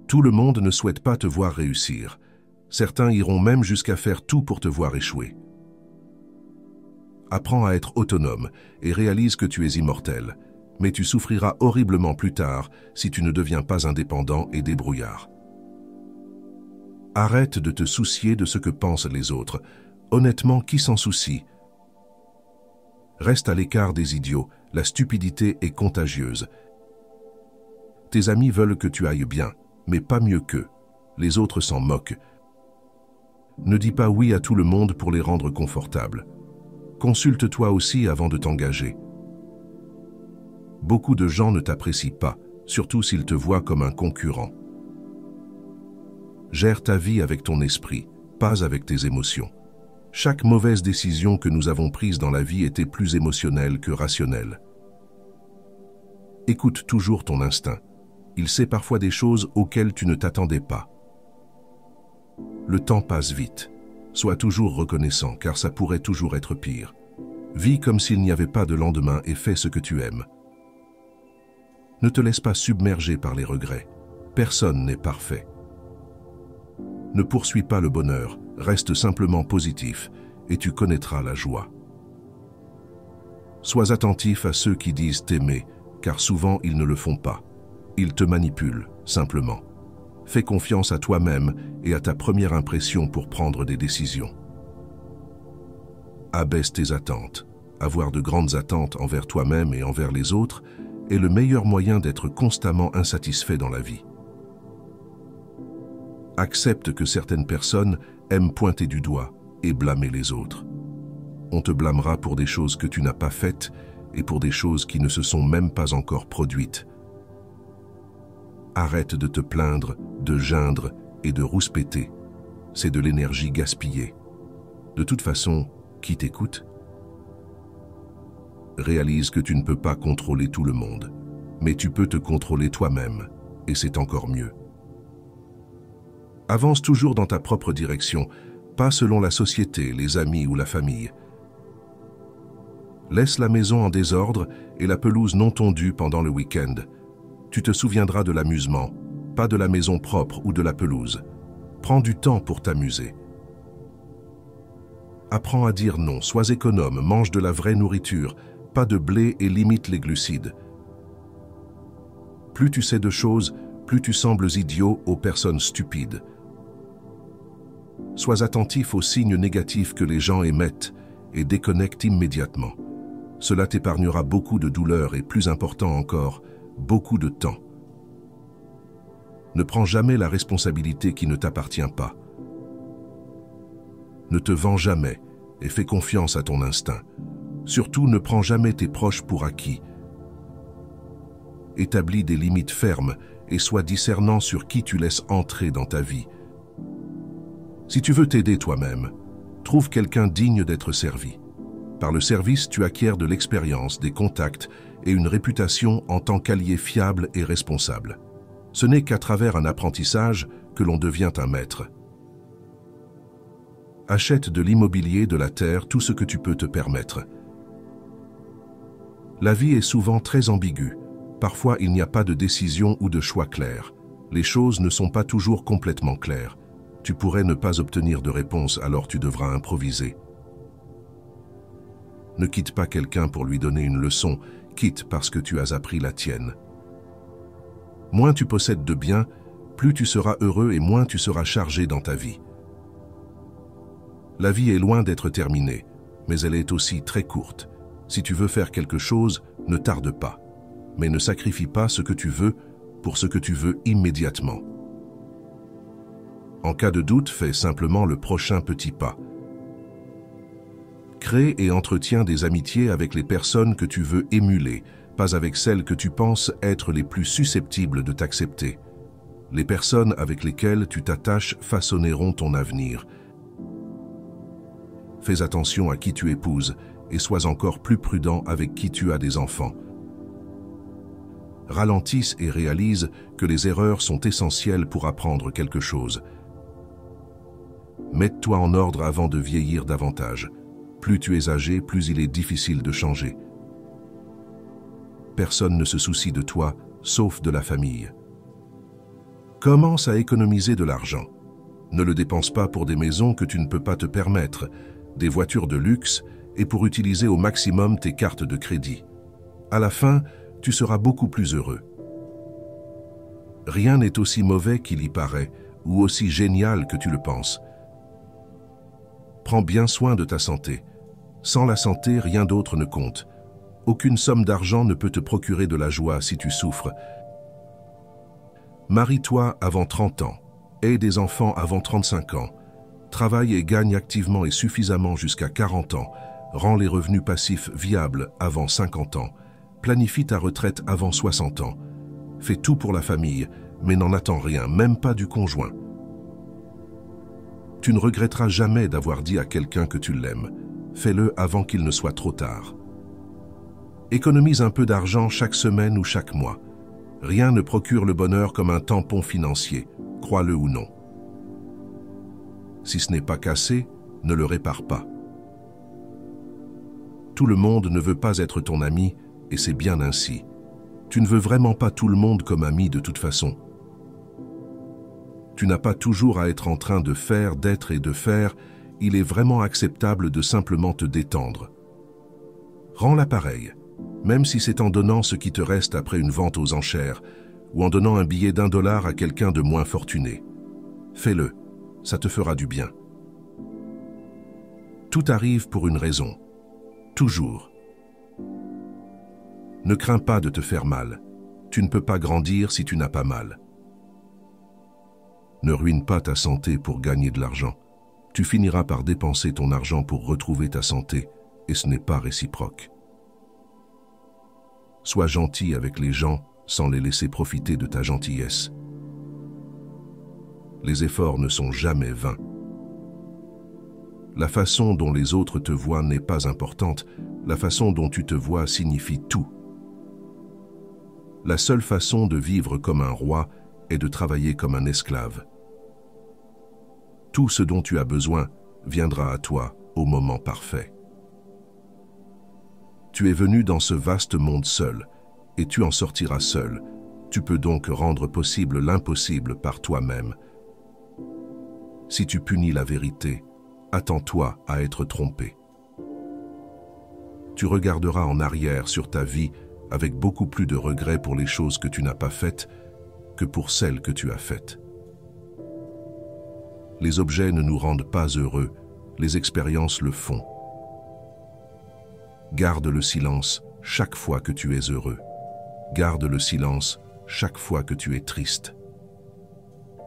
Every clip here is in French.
Tout le monde ne souhaite pas te voir réussir. Certains iront même jusqu'à faire tout pour te voir échouer. Apprends à être autonome et réalise que tu es immortel, mais tu souffriras horriblement plus tard si tu ne deviens pas indépendant et débrouillard. Arrête de te soucier de ce que pensent les autres. Honnêtement, qui s'en soucie? Reste à l'écart des idiots, la stupidité est contagieuse. Tes amis veulent que tu ailles bien, mais pas mieux qu'eux. Les autres s'en moquent. Ne dis pas oui à tout le monde pour les rendre confortables. Consulte-toi aussi avant de t'engager. Beaucoup de gens ne t'apprécient pas, surtout s'ils te voient comme un concurrent. Gère ta vie avec ton esprit, pas avec tes émotions. Chaque mauvaise décision que nous avons prise dans la vie était plus émotionnelle que rationnelle. Écoute toujours ton instinct. Il sait parfois des choses auxquelles tu ne t'attendais pas. Le temps passe vite. Sois toujours reconnaissant, car ça pourrait toujours être pire. Vis comme s'il n'y avait pas de lendemain et fais ce que tu aimes. Ne te laisse pas submerger par les regrets. Personne n'est parfait. Ne poursuis pas le bonheur, reste simplement positif et tu connaîtras la joie. Sois attentif à ceux qui disent t'aimer, car souvent ils ne le font pas. Ils te manipulent, simplement. Fais confiance à toi-même et à ta première impression pour prendre des décisions. Abaisse tes attentes. Avoir de grandes attentes envers toi-même et envers les autres est le meilleur moyen d'être constamment insatisfait dans la vie. Accepte que certaines personnes aiment pointer du doigt et blâmer les autres. On te blâmera pour des choses que tu n'as pas faites et pour des choses qui ne se sont même pas encore produites. Arrête de te plaindre, de geindre et de rouspéter. C'est de l'énergie gaspillée. De toute façon, qui t'écoute? Réalise que tu ne peux pas contrôler tout le monde, mais tu peux te contrôler toi-même, et c'est encore mieux. Avance toujours dans ta propre direction, pas selon la société, les amis ou la famille. Laisse la maison en désordre et la pelouse non tondue pendant le week-end. Tu te souviendras de l'amusement, pas de la maison propre ou de la pelouse. Prends du temps pour t'amuser. Apprends à dire non, sois économe, mange de la vraie nourriture, pas de blé et limite les glucides. Plus tu sais de choses, plus tu sembles idiot aux personnes stupides. Sois attentif aux signes négatifs que les gens émettent et déconnecte immédiatement. Cela t'épargnera beaucoup de douleur et, plus important encore, beaucoup de temps. Ne prends jamais la responsabilité qui ne t'appartient pas. Ne te vends jamais et fais confiance à ton instinct. Surtout, ne prends jamais tes proches pour acquis. Établis des limites fermes et sois discernant sur qui tu laisses entrer dans ta vie. Si tu veux t'aider toi-même, trouve quelqu'un digne d'être servi. Par le service, tu acquiers de l'expérience, des contacts et une réputation en tant qu'allié fiable et responsable. Ce n'est qu'à travers un apprentissage que l'on devient un maître. Achète de l'immobilier, de la terre, tout ce que tu peux te permettre. La vie est souvent très ambiguë. Parfois, il n'y a pas de décision ou de choix clair. Les choses ne sont pas toujours complètement claires. Tu pourrais ne pas obtenir de réponse, alors tu devras improviser. Ne quitte pas quelqu'un pour lui donner une leçon, quitte parce que tu as appris la tienne. Moins tu possèdes de biens, plus tu seras heureux et moins tu seras chargé dans ta vie. La vie est loin d'être terminée, mais elle est aussi très courte. Si tu veux faire quelque chose, ne tarde pas, mais ne sacrifie pas ce que tu veux pour ce que tu veux immédiatement. En cas de doute, fais simplement le prochain petit pas. Crée et entretiens des amitiés avec les personnes que tu veux émuler, pas avec celles que tu penses être les plus susceptibles de t'accepter. Les personnes avec lesquelles tu t'attaches façonneront ton avenir. Fais attention à qui tu épouses et sois encore plus prudent avec qui tu as des enfants. Ralentisse et réalise que les erreurs sont essentielles pour apprendre quelque chose. Mets-toi en ordre avant de vieillir davantage. Plus tu es âgé, plus il est difficile de changer. Personne ne se soucie de toi, sauf de la famille. Commence à économiser de l'argent. Ne le dépense pas pour des maisons que tu ne peux pas te permettre, des voitures de luxe et pour utiliser au maximum tes cartes de crédit. À la fin, tu seras beaucoup plus heureux. Rien n'est aussi mauvais qu'il y paraît ou aussi génial que tu le penses. Prends bien soin de ta santé. Sans la santé, rien d'autre ne compte. Aucune somme d'argent ne peut te procurer de la joie si tu souffres. Marie-toi avant 30 ans. Aie des enfants avant 35 ans. Travaille et gagne activement et suffisamment jusqu'à 40 ans. Rends les revenus passifs viables avant 50 ans. Planifie ta retraite avant 60 ans. Fais tout pour la famille, mais n'en attends rien, même pas du conjoint. Tu ne regretteras jamais d'avoir dit à quelqu'un que tu l'aimes. Fais-le avant qu'il ne soit trop tard. Économise un peu d'argent chaque semaine ou chaque mois. Rien ne procure le bonheur comme un tampon financier, crois-le ou non. Si ce n'est pas cassé, ne le répare pas. Tout le monde ne veut pas être ton ami, et c'est bien ainsi. Tu ne veux vraiment pas tout le monde comme ami de toute façon. Tu n'as pas toujours à être en train de faire, d'être et de faire, il est vraiment acceptable de simplement te détendre. Rends l'appareil, même si c'est en donnant ce qui te reste après une vente aux enchères, ou en donnant un billet d'1 $ à quelqu'un de moins fortuné. Fais-le, ça te fera du bien. Tout arrive pour une raison. Toujours. Ne crains pas de te faire mal. Tu ne peux pas grandir si tu n'as pas mal. Ne ruine pas ta santé pour gagner de l'argent. Tu finiras par dépenser ton argent pour retrouver ta santé, et ce n'est pas réciproque. Sois gentil avec les gens sans les laisser profiter de ta gentillesse. Les efforts ne sont jamais vains. La façon dont les autres te voient n'est pas importante, la façon dont tu te vois signifie tout. La seule façon de vivre comme un roi est de travailler comme un esclave. Tout ce dont tu as besoin viendra à toi au moment parfait. Tu es venu dans ce vaste monde seul, et tu en sortiras seul. Tu peux donc rendre possible l'impossible par toi-même. Si tu punis la vérité, attends-toi à être trompé. Tu regarderas en arrière sur ta vie avec beaucoup plus de regrets pour les choses que tu n'as pas faites que pour celles que tu as faites. Les objets ne nous rendent pas heureux, les expériences le font. Garde le silence chaque fois que tu es heureux. Garde le silence chaque fois que tu es triste.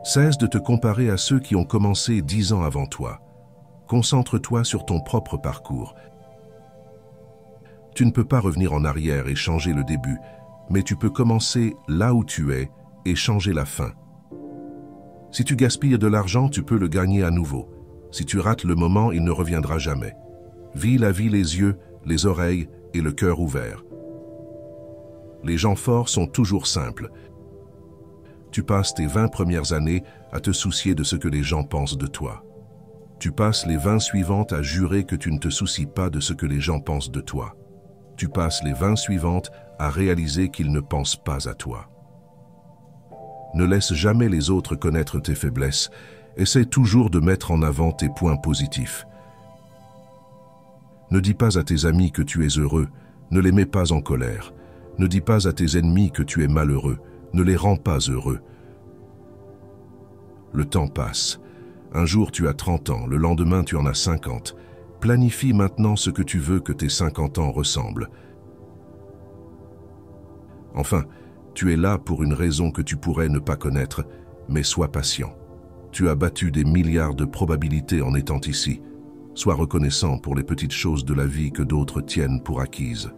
Cesse de te comparer à ceux qui ont commencé 10 ans avant toi. Concentre-toi sur ton propre parcours. Tu ne peux pas revenir en arrière et changer le début, mais tu peux commencer là où tu es et changer la fin. Si tu gaspilles de l'argent, tu peux le gagner à nouveau. Si tu rates le moment, il ne reviendra jamais. Vis la vie les yeux, les oreilles et le cœur ouverts. Les gens forts sont toujours simples. Tu passes tes 20 premières années à te soucier de ce que les gens pensent de toi. Tu passes les 20 suivantes à jurer que tu ne te soucies pas de ce que les gens pensent de toi. Tu passes les 20 suivantes à réaliser qu'ils ne pensent pas à toi. Ne laisse jamais les autres connaître tes faiblesses. Essaie toujours de mettre en avant tes points positifs. Ne dis pas à tes amis que tu es heureux, ne les mets pas en colère. Ne dis pas à tes ennemis que tu es malheureux, ne les rends pas heureux. Le temps passe. Un jour tu as 30 ans, le lendemain tu en as 50. Planifie maintenant ce que tu veux que tes 50 ans ressemblent. Enfin, tu es là pour une raison que tu pourrais ne pas connaître, mais sois patient. Tu as battu des milliards de probabilités en étant ici. Sois reconnaissant pour les petites choses de la vie que d'autres tiennent pour acquises.